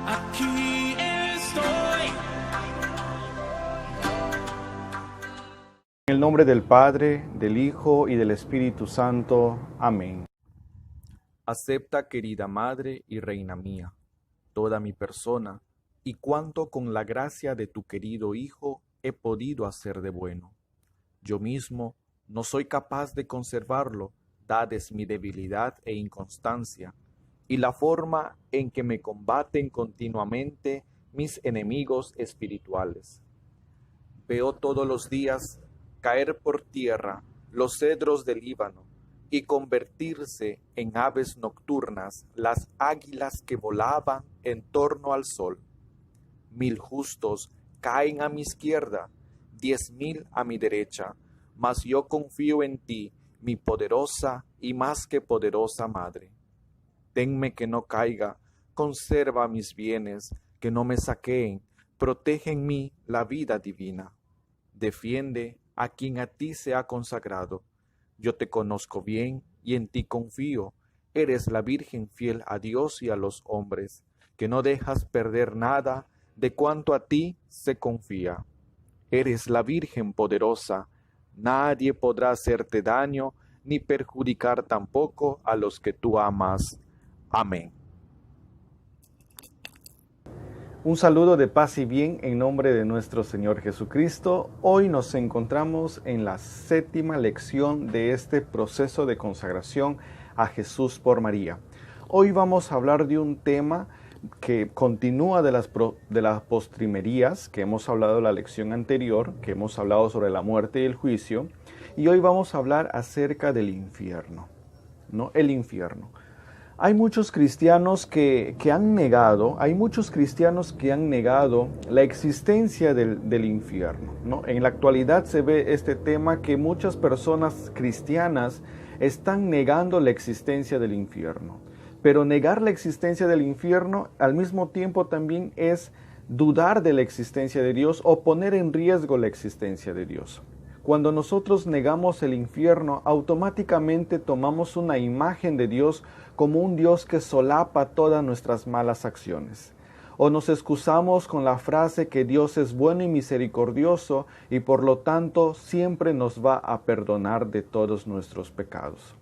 Aquí estoy. En el nombre del Padre, del Hijo y del Espíritu Santo. Amén. Acepta, querida Madre y Reina mía, toda mi persona y cuanto con la gracia de tu querido Hijo he podido hacer de bueno. Yo mismo no soy capaz de conservarlo, dades mi debilidad e inconstancia, y la forma en que me combaten continuamente mis enemigos espirituales. Veo todos los días caer por tierra los cedros del Líbano y convertirse en aves nocturnas las águilas que volaban en torno al sol. 1000 justos caen a mi izquierda, 10.000 a mi derecha, mas yo confío en ti, mi poderosa y más que poderosa Madre. Tenme que no caiga, conserva mis bienes, que no me saqueen, protege en mí la vida divina. Defiende a quien a ti se ha consagrado. Yo te conozco bien y en ti confío. Eres la Virgen fiel a Dios y a los hombres, que no dejas perder nada de cuanto a ti se confía. Eres la Virgen poderosa, nadie podrá hacerte daño ni perjudicar tampoco a los que tú amas. Amén. Un saludo de paz y bien en nombre de nuestro Señor Jesucristo. Hoy nos encontramos en la 7ª lección de este proceso de consagración a Jesús por María. Hoy vamos a hablar de un tema que continúa de las postrimerías que hemos hablado en la lección anterior, que hemos hablado sobre la muerte y el juicio, y hoy vamos a hablar acerca del infierno, ¿no? El infierno. Hay muchos cristianos que han negado la existencia del infierno, ¿no? En la actualidad se ve este tema que muchas personas cristianas están negando la existencia del infierno. Pero negar la existencia del infierno al mismo tiempo también es dudar de la existencia de Dios o poner en riesgo la existencia de Dios. Cuando nosotros negamos el infierno, automáticamente tomamos una imagen de Dios como un Dios que solapa todas nuestras malas acciones. O nos excusamos con la frase que Dios es bueno y misericordioso y por lo tanto siempre nos va a perdonar de todos nuestros pecados.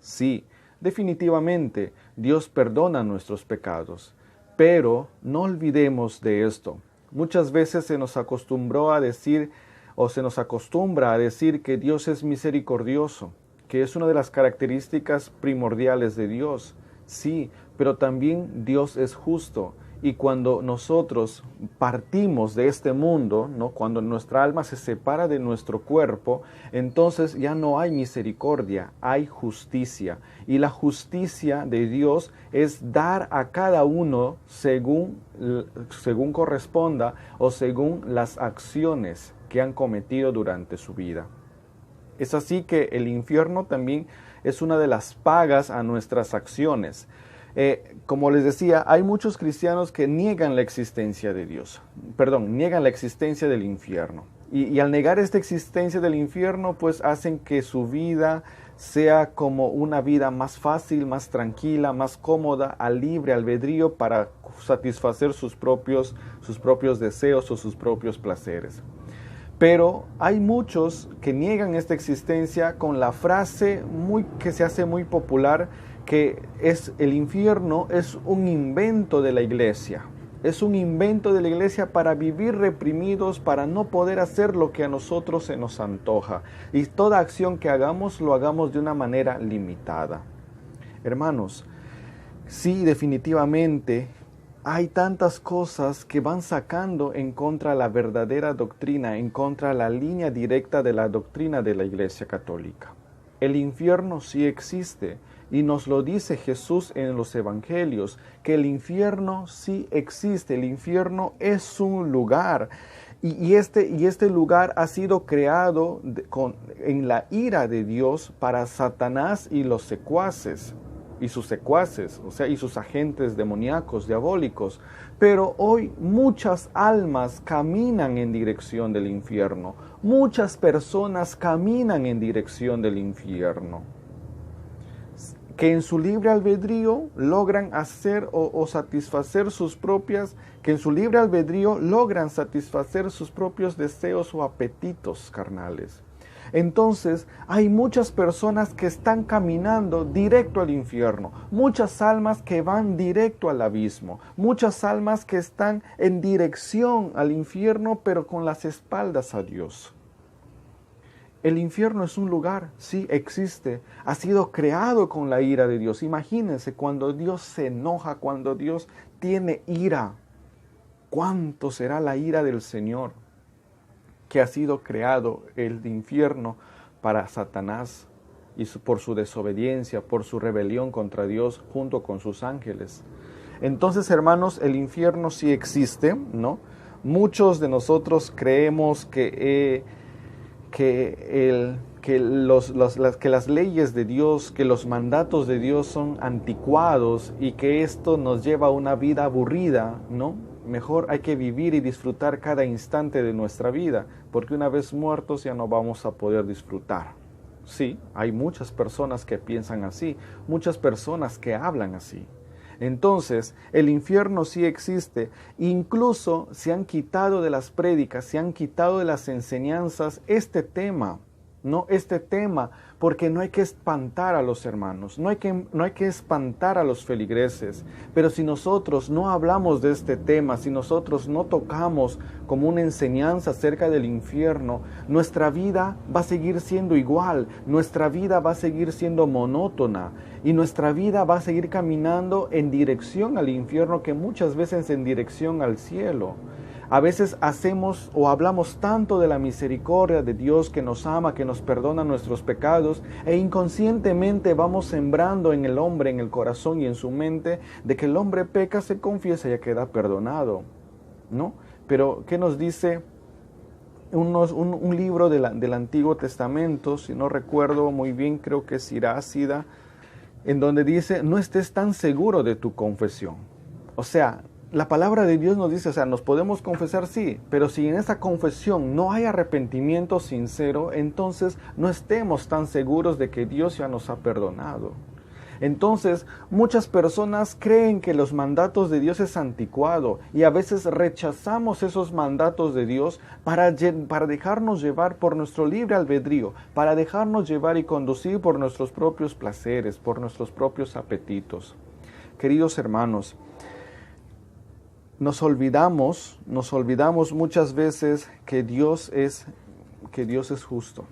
Sí, definitivamente Dios perdona nuestros pecados, pero no olvidemos de esto. Muchas veces se nos acostumbró a decir o se nos acostumbra a decir que Dios es misericordioso, que es una de las características primordiales de Dios. Sí, pero también Dios es justo. Y cuando nosotros partimos de este mundo, ¿no? Cuando nuestra alma se separa de nuestro cuerpo, entonces ya no hay misericordia, hay justicia. Y la justicia de Dios es dar a cada uno según corresponda o según las acciones que han cometido durante su vida. Es así que el infierno también es una de las pagas a nuestras acciones. Como les decía, hay muchos cristianos que niegan la existencia de Dios, niegan la existencia del infierno. Y al negar esta existencia del infierno, pues hacen que su vida sea como una vida más fácil, más tranquila, más cómoda, a libre albedrío para satisfacer sus propios deseos o sus propios placeres. Pero hay muchos que niegan esta existencia con la frase que se hace muy popular, que el infierno es un invento de la iglesia. Es un invento de la iglesia para vivir reprimidos, para no poder hacer lo que a nosotros se nos antoja. Y toda acción que hagamos, lo hagamos de una manera limitada. Hermanos, sí, definitivamente hay tantas cosas que van sacando en contra de la verdadera doctrina, en contra de la línea directa de la doctrina de la Iglesia Católica. El infierno sí existe y nos lo dice Jesús en los Evangelios, que el infierno sí existe, el infierno es un lugar. Y este lugar ha sido creado en la ira de Dios para Satanás y los secuaces. Y sus secuaces, y sus agentes demoníacos, diabólicos. Pero hoy muchas almas caminan en dirección del infierno. Muchas personas caminan en dirección del infierno. que en su libre albedrío logran hacer o satisfacer que en su libre albedrío logran satisfacer sus propios deseos o apetitos carnales. Entonces, hay muchas personas que están caminando directo al infierno, muchas almas que van directo al abismo, muchas almas que están en dirección al infierno, pero con las espaldas a Dios. El infierno es un lugar, sí, existe, ha sido creado con la ira de Dios. Imagínense cuando Dios se enoja, cuando Dios tiene ira, ¿cuánto será la ira del Señor? Que ha sido creado el infierno para Satanás y por su desobediencia, por su rebelión contra Dios junto con sus ángeles. Entonces, hermanos, el infierno sí existe, ¿no? Muchos de nosotros creemos que las leyes de Dios, que los mandatos de Dios son anticuados y que esto nos lleva a una vida aburrida, ¿no? Mejor hay que vivir y disfrutar cada instante de nuestra vida, porque una vez muertos ya no vamos a poder disfrutar. Sí, hay muchas personas que piensan así, muchas personas que hablan así. Entonces, el infierno sí existe, incluso se han quitado de las prédicas, se han quitado de las enseñanzas este tema, porque no hay que espantar a los hermanos, no hay que espantar a los feligreses, pero si nosotros no hablamos de este tema, si nosotros no tocamos como una enseñanza acerca del infierno, nuestra vida va a seguir siendo igual, nuestra vida va a seguir siendo monótona y nuestra vida va a seguir caminando en dirección al infierno, que muchas veces en dirección al cielo. A veces hacemos o hablamos tanto de la misericordia de Dios, que nos ama, que nos perdona nuestros pecados, e inconscientemente vamos sembrando en el hombre, en el corazón y en su mente, de que el hombre peca, se confiesa y ya queda perdonado, ¿no? Pero, ¿qué nos dice un libro del Antiguo Testamento? Si no recuerdo muy bien, creo que es Sirácida, en donde dice, no estés tan seguro de tu confesión. O sea, la palabra de Dios nos dice, nos podemos confesar, sí, pero si en esa confesión no hay arrepentimiento sincero, entonces no estemos tan seguros de que Dios ya nos ha perdonado. Entonces, muchas personas creen que los mandatos de Dios es anticuado y a veces rechazamos esos mandatos de Dios para dejarnos llevar por nuestro libre albedrío, para dejarnos llevar y conducir por nuestros propios placeres, por nuestros propios apetitos. Queridos hermanos, nos olvidamos muchas veces que Dios es justo.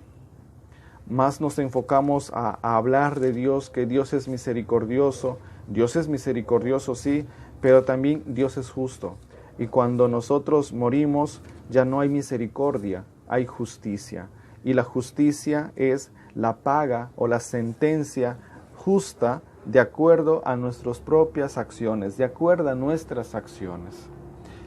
Más nos enfocamos a hablar de Dios, que Dios es misericordioso. Dios es misericordioso, sí, pero también Dios es justo. Y cuando nosotros morimos, ya no hay misericordia, hay justicia. Y la justicia es la paga o la sentencia justa de acuerdo a nuestras propias acciones, de acuerdo a nuestras acciones.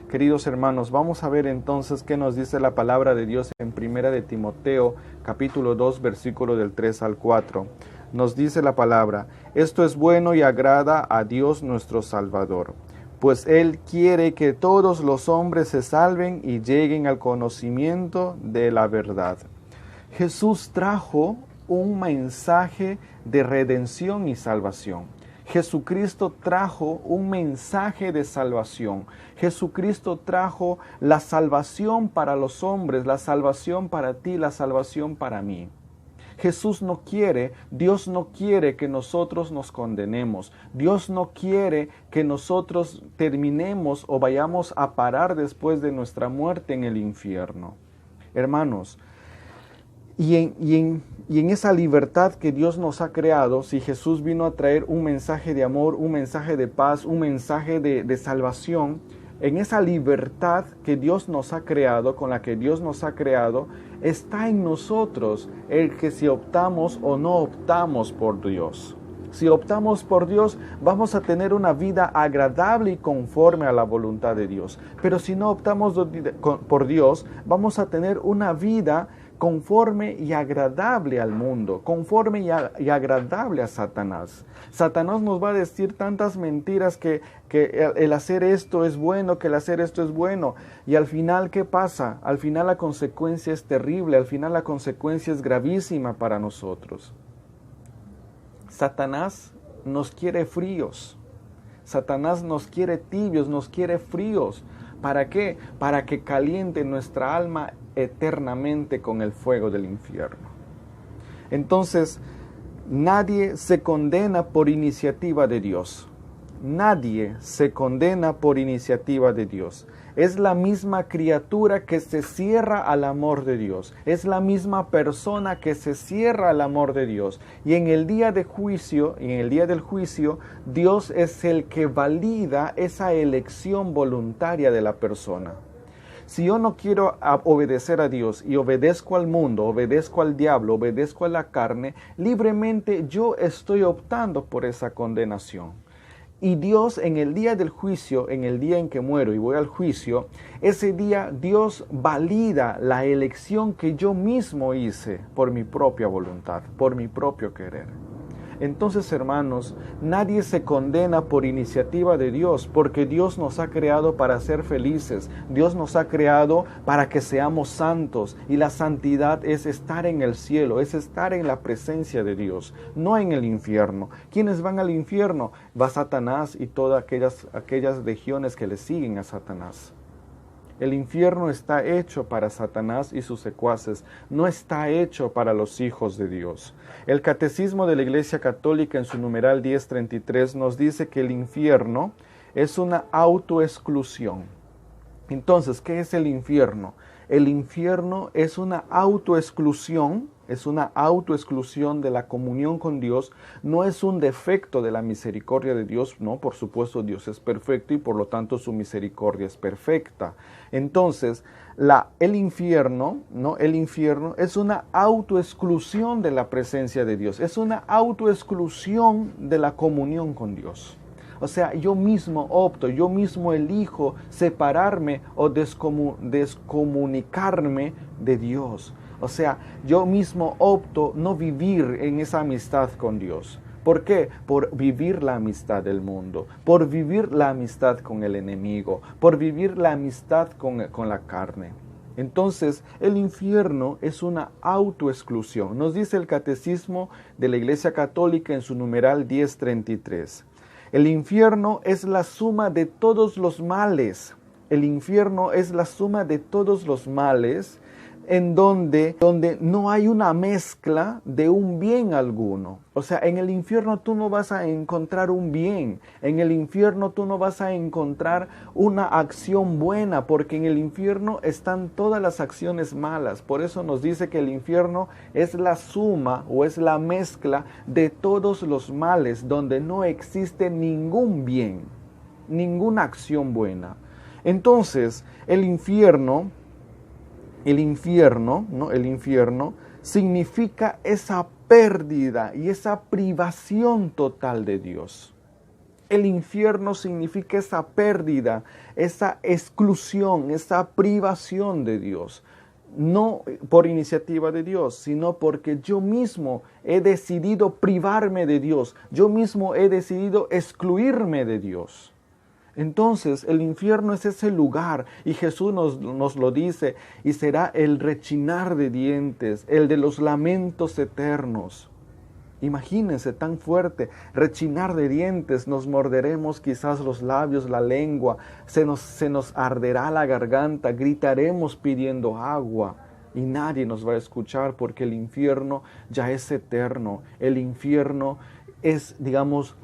Queridos hermanos, vamos a ver entonces qué nos dice la palabra de Dios en 1 de Timoteo, capítulo 2, versículo del 3 al 4. Nos dice la palabra, esto es bueno y agrada a Dios nuestro Salvador, pues Él quiere que todos los hombres se salven y lleguen al conocimiento de la verdad. Jesús trajo un mensaje de redención y salvación. Jesucristo trajo un mensaje de salvación. Jesucristo trajo la salvación para los hombres, la salvación para ti, la salvación para mí. Dios no quiere que nosotros nos condenemos. Dios no quiere que nosotros terminemos o vayamos a parar después de nuestra muerte en el infierno. Hermanos, y en esa libertad que Dios nos ha creado, si Jesús vino a traer un mensaje de amor, un mensaje de paz, un mensaje de salvación, en esa libertad que Dios nos ha creado, con la que Dios nos ha creado, está en nosotros el que si optamos o no optamos por Dios. Si optamos por Dios, vamos a tener una vida agradable y conforme a la voluntad de Dios. Pero si no optamos por Dios, vamos a tener una vida conforme y agradable al mundo, conforme y agradable a Satanás. Satanás nos va a decir tantas mentiras que el hacer esto es bueno, que el hacer esto es bueno. Y al final, ¿qué pasa? Al final la consecuencia es terrible, al final la consecuencia es gravísima para nosotros. Satanás nos quiere fríos. Satanás nos quiere tibios, nos quiere fríos. ¿Para qué? Para que caliente nuestra alma eternamente con el fuego del infierno. Entonces, nadie se condena por iniciativa de Dios. Nadie se condena por iniciativa de Dios. Es la misma criatura que se cierra al amor de Dios. Es la misma persona que se cierra al amor de Dios. Y en el día de juicio, Dios es el que valida esa elección voluntaria de la persona. Si yo no quiero obedecer a Dios y obedezco al mundo, obedezco al diablo, obedezco a la carne, libremente yo estoy optando por esa condenación. Y Dios en el día del juicio, en el día en que muero y voy al juicio, ese día Dios valida la elección que yo mismo hice por mi propia voluntad, por mi propio querer. Entonces, hermanos, nadie se condena por iniciativa de Dios, porque Dios nos ha creado para ser felices. Dios nos ha creado para que seamos santos, y la santidad es estar en el cielo, es estar en la presencia de Dios, no en el infierno. ¿Quiénes van al infierno? Va Satanás y todas aquellas legiones que le siguen a Satanás. El infierno está hecho para Satanás y sus secuaces, no está hecho para los hijos de Dios. El Catecismo de la Iglesia Católica en su numeral 1033 nos dice que el infierno es una autoexclusión. Entonces, ¿qué es el infierno? El infierno es una autoexclusión, de la comunión con Dios, no es un defecto de la misericordia de Dios, no, por supuesto Dios es perfecto y por lo tanto su misericordia es perfecta. Entonces, el infierno es una autoexclusión de la presencia de Dios, es una autoexclusión de la comunión con Dios. O sea, yo mismo elijo separarme o descomunicarme de Dios. O sea, yo mismo opto no vivir en esa amistad con Dios. ¿Por qué? Por vivir la amistad del mundo, por vivir la amistad con el enemigo, por vivir la amistad con la carne. Entonces, el infierno es una autoexclusión. Nos dice el Catecismo de la Iglesia Católica en su numeral 1033. El infierno es la suma de todos los males. El infierno es la suma de todos los males en donde no hay una mezcla de un bien alguno. O sea, en el infierno tú no vas a encontrar un bien. En el infierno tú no vas a encontrar una acción buena, porque en el infierno están todas las acciones malas. Por eso nos dice que el infierno es la suma o es la mezcla de todos los males, donde no existe ningún bien, ninguna acción buena. Entonces, el infierno significa esa pérdida y esa privación total de Dios. El infierno significa esa pérdida, esa exclusión, esa privación de Dios. No por iniciativa de Dios, sino porque yo mismo he decidido privarme de Dios. Yo mismo he decidido excluirme de Dios. Entonces el infierno es ese lugar, y Jesús nos lo dice, y será el rechinar de dientes, el de los lamentos eternos. Imagínense tan fuerte, rechinar de dientes, nos morderemos quizás los labios, la lengua, se nos arderá la garganta, gritaremos pidiendo agua y nadie nos va a escuchar, porque el infierno ya es eterno. El infierno es, digamos,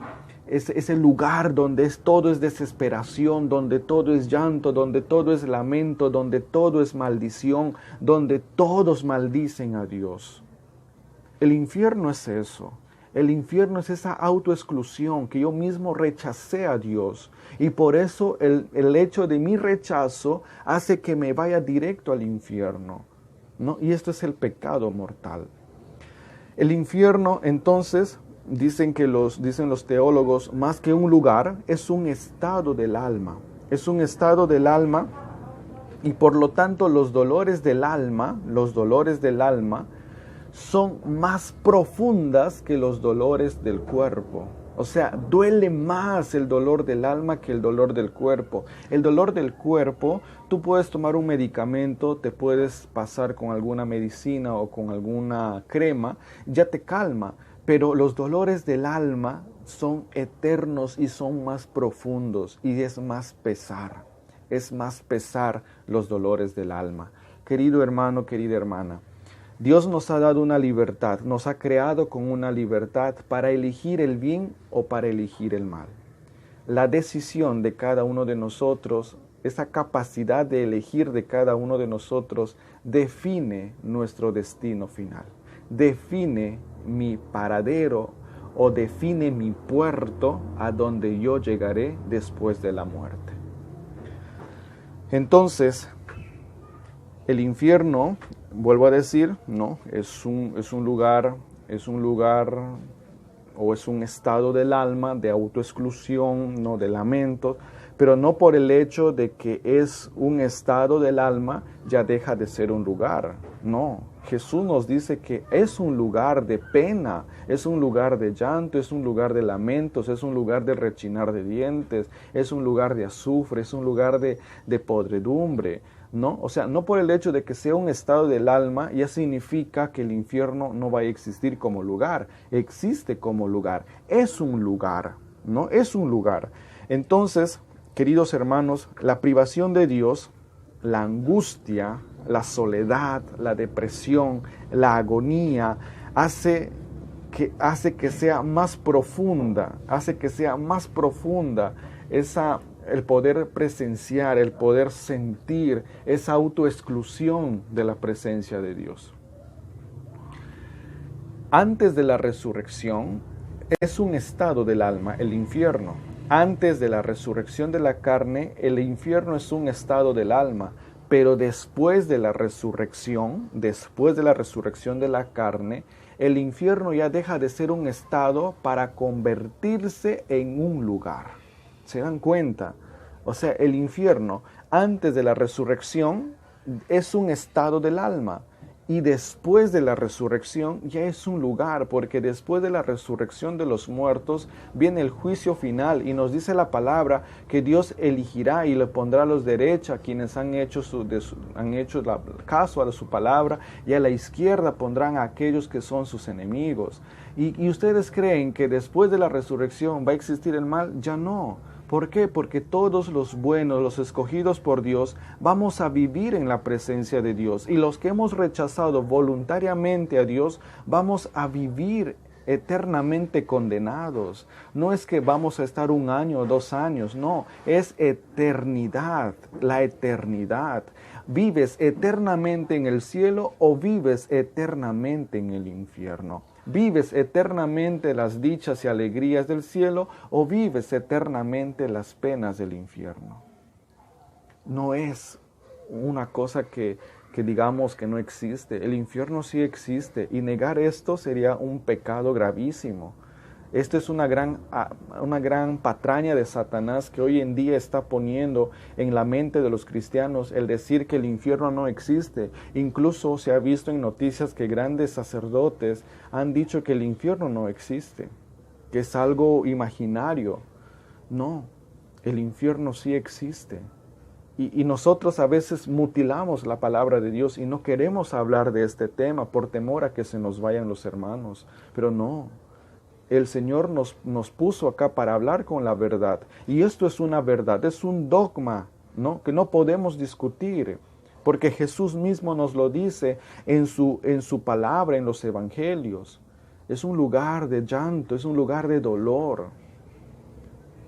es el lugar donde todo es desesperación, donde todo es llanto, donde todo es lamento, donde todo es maldición, donde todos maldicen a Dios. El infierno es eso. El infierno es esa autoexclusión, que yo mismo rechacé a Dios. Y por eso el hecho de mi rechazo hace que me vaya directo al infierno, ¿no? Y esto es el pecado mortal. El infierno, entonces, dicen los teólogos, más que un lugar, es un estado del alma. Es un estado del alma, y por lo tanto los dolores del alma son más profundas que los dolores del cuerpo. O sea, duele más el dolor del alma que el dolor del cuerpo. El dolor del cuerpo, tú puedes tomar un medicamento, te puedes pasar con alguna medicina o con alguna crema, ya te calma. Pero los dolores del alma son eternos y son más profundos y es más pesar los dolores del alma. Querido hermano, querida hermana, Dios nos ha dado una libertad, nos ha creado con una libertad para elegir el bien o para elegir el mal. La decisión de cada uno de nosotros, esa capacidad de elegir de cada uno de nosotros, define nuestro destino final, define mi paradero o define mi puerto a donde yo llegaré después de la muerte. Entonces, el infierno, vuelvo a decir, ¿no? es un lugar o es un estado del alma de autoexclusión, ¿no? De lamento, pero no por el hecho de que es un estado del alma ya deja de ser un lugar. No, Jesús nos dice que es un lugar de pena, es un lugar de llanto, es un lugar de lamentos, es un lugar de rechinar de dientes, es un lugar de azufre, es un lugar de podredumbre, ¿no? O sea, no por el hecho de que sea un estado del alma ya significa que el infierno no va a existir como lugar. Existe como lugar, es un lugar, ¿no? Es un lugar. Entonces, queridos hermanos, la privación de Dios, la angustia, la soledad, la depresión, la agonía, hace que sea más profunda, el poder presenciar, el poder sentir esa autoexclusión de la presencia de Dios. Antes de la resurrección, es un estado del alma, el infierno. Antes de la resurrección de la carne, el infierno es un estado del alma, pero después de la resurrección de la carne, el infierno ya deja de ser un estado para convertirse en un lugar. ¿Se dan cuenta? O sea, el infierno antes de la resurrección es un estado del alma. Y después de la resurrección ya es un lugar, porque después de la resurrección de los muertos viene el juicio final y nos dice la palabra que Dios elegirá y le pondrá a los derechos a quienes han hecho caso a su palabra, y a la izquierda pondrán a aquellos que son sus enemigos. ¿Y ustedes creen que después de la resurrección va a existir el mal? Ya no. ¿Por qué? Porque todos los buenos, los escogidos por Dios, vamos a vivir en la presencia de Dios. Y los que hemos rechazado voluntariamente a Dios, vamos a vivir eternamente condenados. No es que vamos a estar 1 año o 2 años, no, es eternidad, la eternidad. ¿Vives eternamente en el cielo o vives eternamente en el infierno? ¿Vives eternamente las dichas y alegrías del cielo o vives eternamente las penas del infierno? No es una cosa que digamos que no existe. El infierno sí existe y negar esto sería un pecado gravísimo. Esto es una gran patraña de Satanás que hoy en día está poniendo en la mente de los cristianos el decir que el infierno no existe. Incluso se ha visto en noticias que grandes sacerdotes han dicho que el infierno no existe, que es algo imaginario. No, el infierno sí existe. Y nosotros a veces mutilamos la palabra de Dios y no queremos hablar de este tema por temor a que se nos vayan los hermanos. Pero no. El Señor nos puso acá para hablar con la verdad. Y esto es una verdad, es un dogma, ¿no? Que no podemos discutir. Porque Jesús mismo nos lo dice en su palabra, en los evangelios. Es un lugar de llanto, es un lugar de dolor.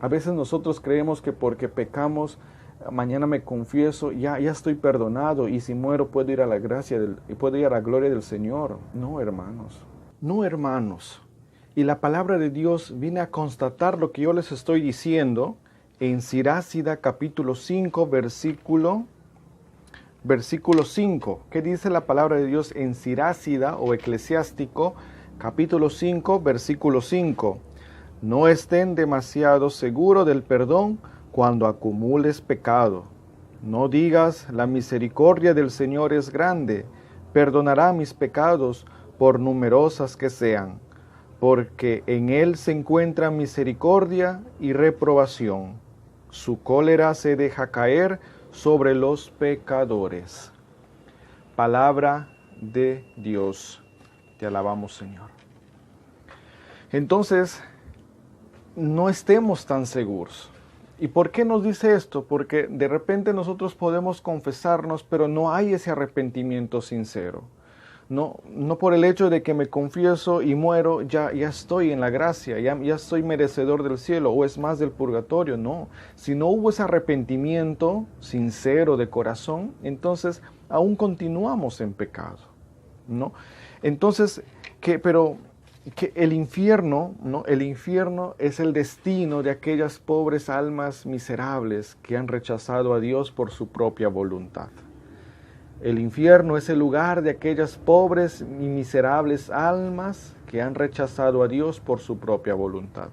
A veces nosotros creemos que porque pecamos, mañana me confieso, ya estoy perdonado y si muero puedo ir a la puedo ir a la gloria del Señor. No, hermanos. No, hermanos. Y la palabra de Dios viene a constatar lo que yo les estoy diciendo en Sirásida capítulo 5, versículo 5. ¿Qué dice la palabra de Dios en Sirásida o Eclesiástico capítulo 5, versículo 5? No estén demasiado seguros del perdón cuando acumules pecado. No digas, la misericordia del Señor es grande, perdonará mis pecados por numerosas que sean. Porque en él se encuentra misericordia y reprobación. Su cólera se deja caer sobre los pecadores. Palabra de Dios. Te alabamos, Señor. Entonces, no estemos tan seguros. ¿Y por qué nos dice esto? Porque de repente nosotros podemos confesarnos, pero no hay ese arrepentimiento sincero. No por el hecho de que me confieso y muero, ya estoy en la gracia, ya soy merecedor del cielo, o es más del purgatorio, no. Si no hubo ese arrepentimiento sincero de corazón, entonces aún continuamos en pecado, ¿no? Entonces, que el infierno, ¿no? El infierno es el destino de aquellas pobres almas miserables que han rechazado a Dios por su propia voluntad. El infierno es el lugar de aquellas pobres y miserables almas que han rechazado a Dios por su propia voluntad.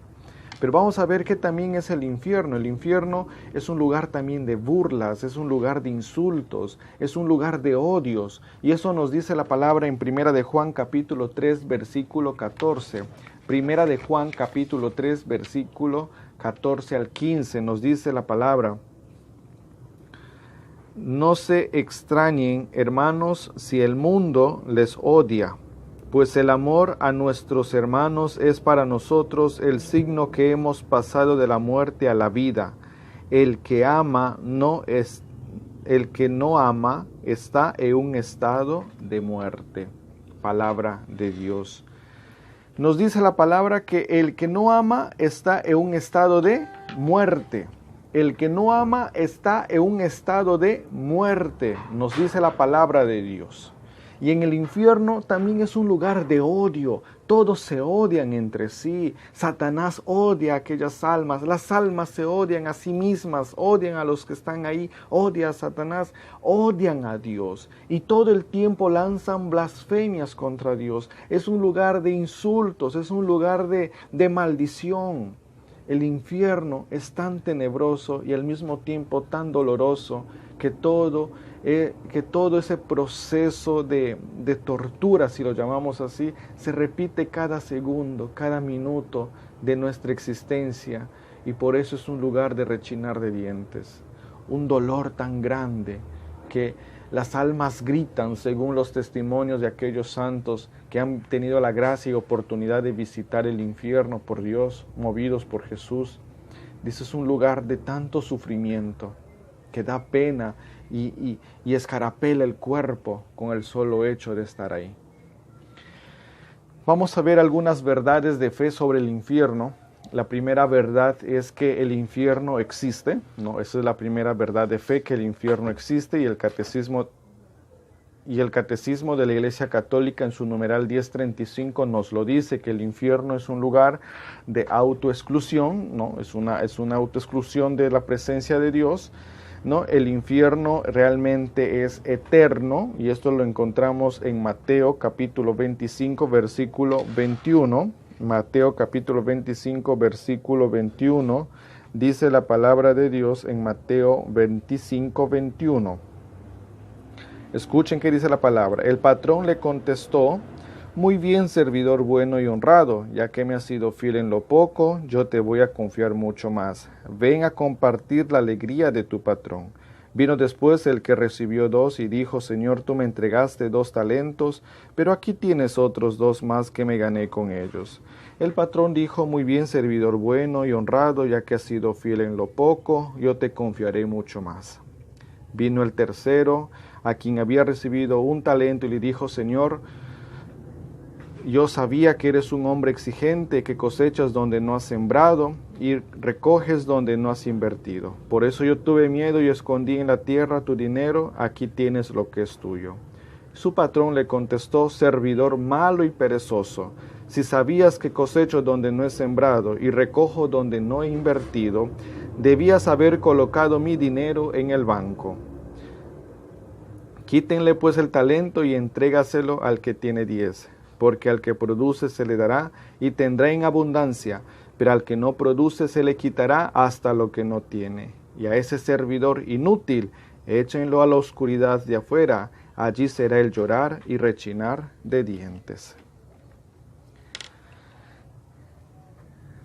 Pero vamos a ver qué también es el infierno. El infierno es un lugar también de burlas, es un lugar de insultos, es un lugar de odios. Y eso nos dice la palabra en 1 de Juan capítulo 3, versículo 14. 1 de Juan capítulo 3, versículo 14 al 15 nos dice la palabra: no se extrañen, hermanos, si el mundo les odia, pues el amor a nuestros hermanos es para nosotros el signo que hemos pasado de la muerte a la vida. El que no ama está en un estado de muerte. Palabra de Dios. Nos dice la palabra que el que no ama está en un estado de muerte. El que no ama está en un estado de muerte, nos dice la palabra de Dios. Y en el infierno también es un lugar de odio. Todos se odian entre sí. Satanás odia a aquellas almas. Las almas se odian a sí mismas, odian a los que están ahí, odian a Satanás, odian a Dios. Y todo el tiempo lanzan blasfemias contra Dios. Es un lugar de insultos, es un lugar de maldición. El infierno es tan tenebroso y al mismo tiempo tan doloroso que todo ese proceso de tortura, si lo llamamos así, se repite cada segundo, cada minuto de nuestra existencia, y por eso es un lugar de rechinar de dientes, un dolor tan grande que las almas gritan, según los testimonios de aquellos santos que han tenido la gracia y oportunidad de visitar el infierno por Dios, movidos por Jesús. Dice, es un lugar de tanto sufrimiento que da pena y escarapela el cuerpo con el solo hecho de estar ahí. Vamos a ver algunas verdades de fe sobre el infierno. La primera verdad es que el infierno existe, ¿no? Esa es la primera verdad de fe, que el infierno existe, y el catecismo de la Iglesia Católica en su numeral 1035 nos lo dice, que el infierno es un lugar de autoexclusión, ¿no? Es una autoexclusión de la presencia de Dios, ¿no? El infierno realmente es eterno, y esto lo encontramos en Mateo capítulo 25 versículo 21. Mateo capítulo 25 versículo 21 dice la palabra de Dios en Mateo 25 21. Escuchen qué dice la palabra. El patrón le contestó: muy bien, servidor bueno y honrado, ya que me has sido fiel en lo poco, yo te voy a confiar mucho más. Ven a compartir la alegría de tu patrón. Vino después el que recibió 2 y dijo: Señor, tú me entregaste 2 talentos, pero aquí tienes otros 2 más que me gané con ellos. El patrón dijo: muy bien, servidor bueno y honrado, ya que has sido fiel en lo poco, yo te confiaré mucho más. Vino el tercero, a quien había recibido 1 talento, y le dijo: Señor, yo sabía que eres un hombre exigente, que cosechas donde no has sembrado y recoges donde no has invertido. Por eso yo tuve miedo y escondí en la tierra tu dinero, aquí tienes lo que es tuyo. Su patrón le contestó: servidor malo y perezoso, si sabías que cosecho donde no he sembrado y recojo donde no he invertido, debías haber colocado mi dinero en el banco. Quítenle pues el talento y entrégaselo al que tiene 10. Porque al que produce se le dará y tendrá en abundancia, pero al que no produce se le quitará hasta lo que no tiene. Y a ese servidor inútil, échenlo a la oscuridad de afuera, allí será el llorar y rechinar de dientes.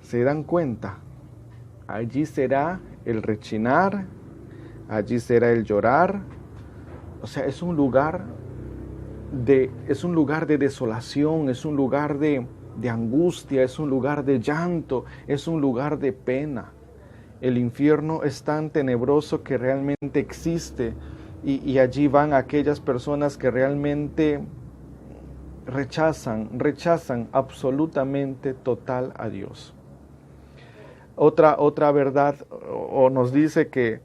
¿Se dan cuenta? Allí será el rechinar, allí será el llorar. O sea, es un lugar de desolación, es un lugar de de angustia, es un lugar de llanto, es un lugar de pena. El infierno es tan tenebroso que realmente existe y allí van aquellas personas que realmente rechazan absolutamente total a Dios. Otra verdad o nos dice que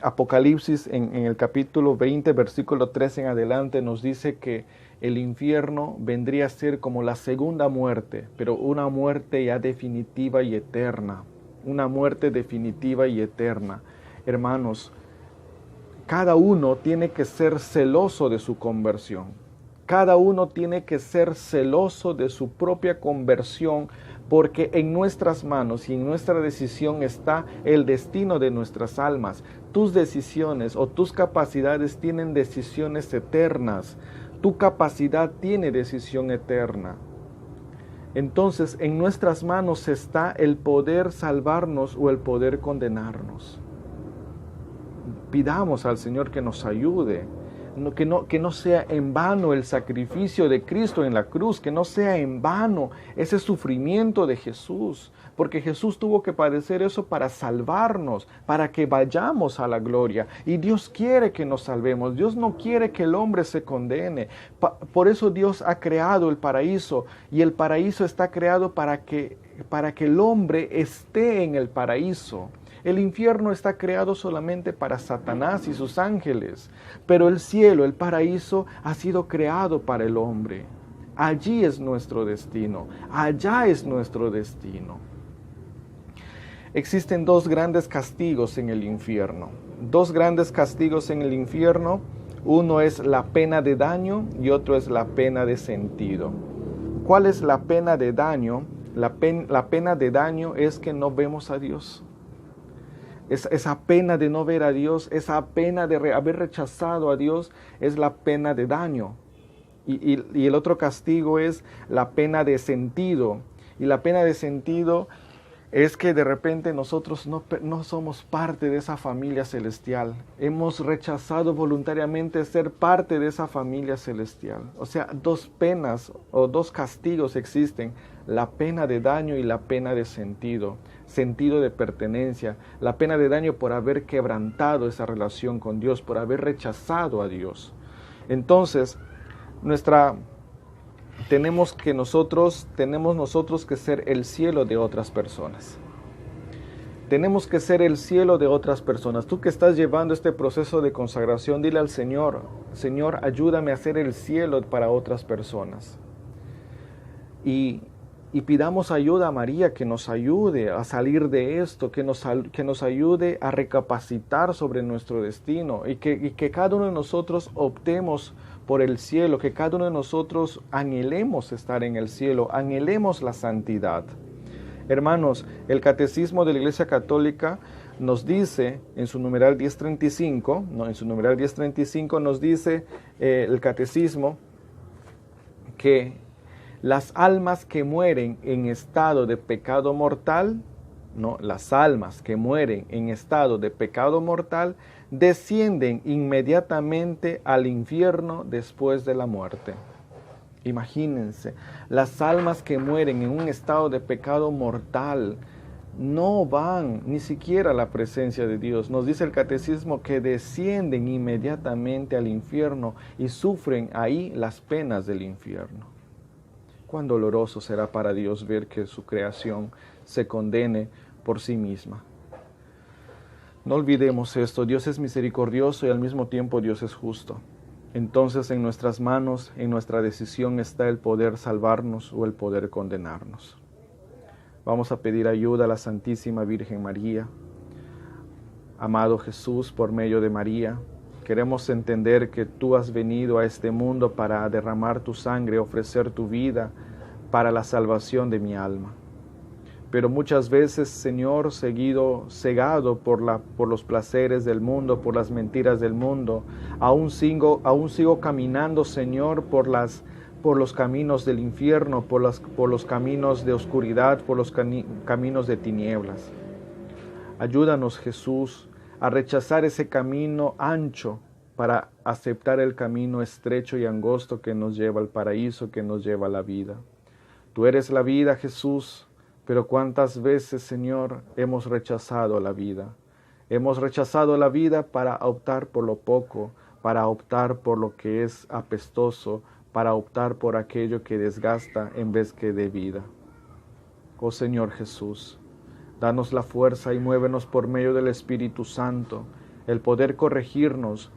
Apocalipsis en el capítulo 20, versículo 13 en adelante nos dice que el infierno vendría a ser como la segunda muerte, pero una muerte ya definitiva y eterna. Una muerte definitiva y eterna. Hermanos, cada uno tiene que ser celoso de su conversión. Cada uno tiene que ser celoso de su propia conversión, porque en nuestras manos y en nuestra decisión está el destino de nuestras almas. Tus decisiones o tus capacidades tienen decisiones eternas. Tu capacidad tiene decisión eterna. Entonces, en nuestras manos está el poder salvarnos o el poder condenarnos. Pidamos al Señor que nos ayude. Que no sea en vano el sacrificio de Cristo en la cruz, que no sea en vano ese sufrimiento de Jesús, porque Jesús tuvo que padecer eso para salvarnos, para que vayamos a la gloria. Y Dios quiere que nos salvemos, Dios no quiere que el hombre se condene. Por eso Dios ha creado el paraíso, y el paraíso está creado para que el hombre esté en el paraíso. El infierno está creado solamente para Satanás y sus ángeles, pero el cielo, el paraíso, ha sido creado para el hombre. Allí es nuestro destino, allá es nuestro destino. Existen dos grandes castigos en el infierno. Dos grandes castigos en el infierno. Uno es la pena de daño y otro es la pena de sentido. ¿Cuál es la pena de daño? La pena de daño es que no vemos a Dios. Esa pena de no ver a Dios, esa pena de haber rechazado a Dios, es la pena de daño. Y el otro castigo es la pena de sentido. Y la pena de sentido es que de repente nosotros no somos parte de esa familia celestial. Hemos rechazado voluntariamente ser parte de esa familia celestial. O sea, dos penas o dos castigos existen: la pena de daño y la pena de sentido de pertenencia. La pena de daño por haber quebrantado esa relación con Dios, por haber rechazado a Dios. Entonces, tenemos nosotros que ser el cielo de otras personas. Tenemos que ser el cielo de otras personas. Tú que estás llevando este proceso de consagración, dile al Señor: Señor, ayúdame a ser el cielo para otras personas. Y pidamos ayuda a María, que nos ayude a salir de esto, que nos ayude a recapacitar sobre nuestro destino y que cada uno de nosotros optemos por el cielo, que cada uno de nosotros anhelemos estar en el cielo, anhelemos la santidad. Hermanos, el Catecismo de la Iglesia Católica nos dice en su numeral 1035, nos dice el Catecismo que las almas que mueren en estado de pecado mortal, las almas que mueren en estado de pecado mortal descienden inmediatamente al infierno después de la muerte. Imagínense, las almas que mueren en un estado de pecado mortal no van ni siquiera a la presencia de Dios. Nos dice el Catecismo que descienden inmediatamente al infierno y sufren ahí las penas del infierno. Cuán doloroso será para Dios ver que su creación se condene por sí misma. No olvidemos esto: Dios es misericordioso y al mismo tiempo Dios es justo. Entonces en nuestras manos, en nuestra decisión está el poder salvarnos o el poder condenarnos. Vamos a pedir ayuda a la Santísima Virgen María. Amado Jesús, por medio de María, queremos entender que tú has venido a este mundo para derramar tu sangre, ofrecer tu vida para la salvación de mi alma. Pero muchas veces, Señor, cegado por los placeres del mundo, por las mentiras del mundo, aún sigo caminando, Señor, por los caminos del infierno, por los caminos de oscuridad, por los caminos de tinieblas. Ayúdanos, Jesús, a rechazar ese camino ancho para aceptar el camino estrecho y angosto que nos lleva al paraíso, que nos lleva a la vida. Tú eres la vida, Jesús, pero cuántas veces, Señor, hemos rechazado la vida. Hemos rechazado la vida para optar por lo poco, para optar por lo que es apestoso, para optar por aquello que desgasta en vez que de vida. Oh Señor Jesús, danos la fuerza y muévenos por medio del Espíritu Santo, el poder corregirnos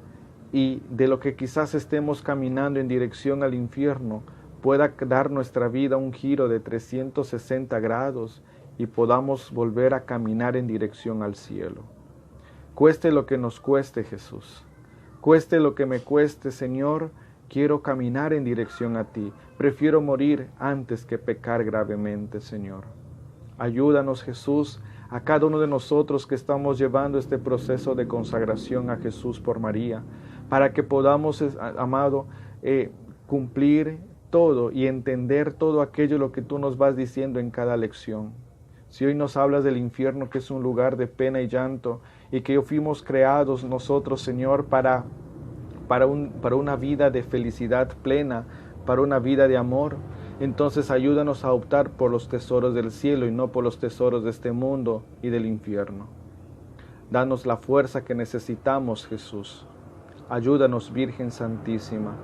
y de lo que quizás estemos caminando en dirección al infierno, pueda dar nuestra vida un giro de 360 grados y podamos volver a caminar en dirección al cielo. Cueste lo que nos cueste, Jesús. Cueste lo que me cueste, Señor, quiero caminar en dirección a ti. Prefiero morir antes que pecar gravemente, Señor. Ayúdanos, Jesús, a cada uno de nosotros que estamos llevando este proceso de consagración a Jesús por María, para que podamos, amado, cumplir todo y entender todo aquello lo que tú nos vas diciendo en cada lección. Si hoy nos hablas del infierno, que es un lugar de pena y llanto, y que fuimos creados nosotros, Señor, para una vida de felicidad plena, para una vida de amor, entonces ayúdanos a optar por los tesoros del cielo y no por los tesoros de este mundo y del infierno. Danos la fuerza que necesitamos, Jesús. Ayúdanos, Virgen Santísima.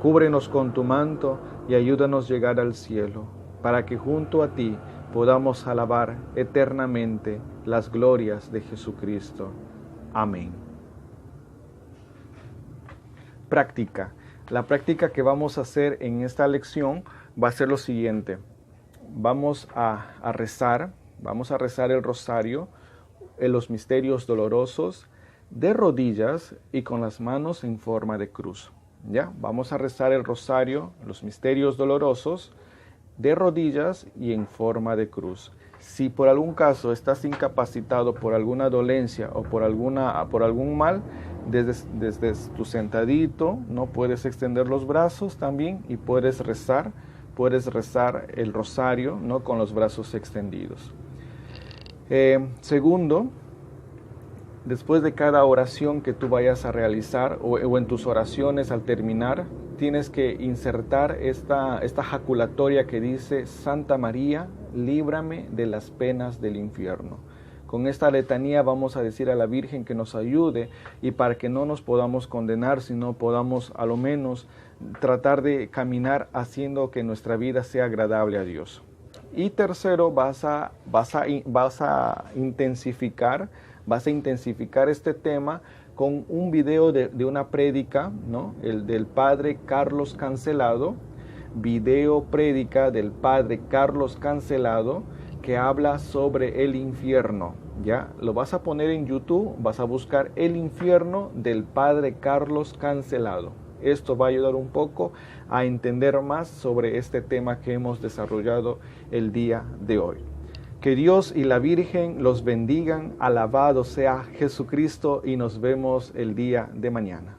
Cúbrenos con tu manto y ayúdanos a llegar al cielo, para que junto a ti podamos alabar eternamente las glorias de Jesucristo. Amén. Práctica. La práctica que vamos a hacer en esta lección va a ser lo siguiente. Vamos a rezar el rosario en los misterios dolorosos de rodillas y con las manos en forma de cruz. ¿Ya? Vamos a rezar el rosario, los misterios dolorosos, de rodillas y en forma de cruz. Si por algún caso estás incapacitado por alguna dolencia o por algún mal, desde tu sentadito, no puedes extender los brazos también y puedes rezar el rosario, ¿no? Con los brazos extendidos. Segundo, después de cada oración que tú vayas a realizar o en tus oraciones al terminar, tienes que insertar esta jaculatoria que dice: Santa María, líbrame de las penas del infierno. Con esta letanía vamos a decir a la Virgen que nos ayude y para que no nos podamos condenar, sino podamos a lo menos tratar de caminar haciendo que nuestra vida sea agradable a Dios. Y tercero, vas a intensificar este tema con un video de una prédica, ¿no? El del Padre Carlos Cancelado, video prédica del Padre Carlos Cancelado, que habla sobre el infierno. Ya lo vas a poner en YouTube, vas a buscar el infierno del Padre Carlos Cancelado. Esto va a ayudar un poco a entender más sobre este tema que hemos desarrollado el día de hoy. Que Dios y la Virgen los bendigan, alabado sea Jesucristo, y nos vemos el día de mañana.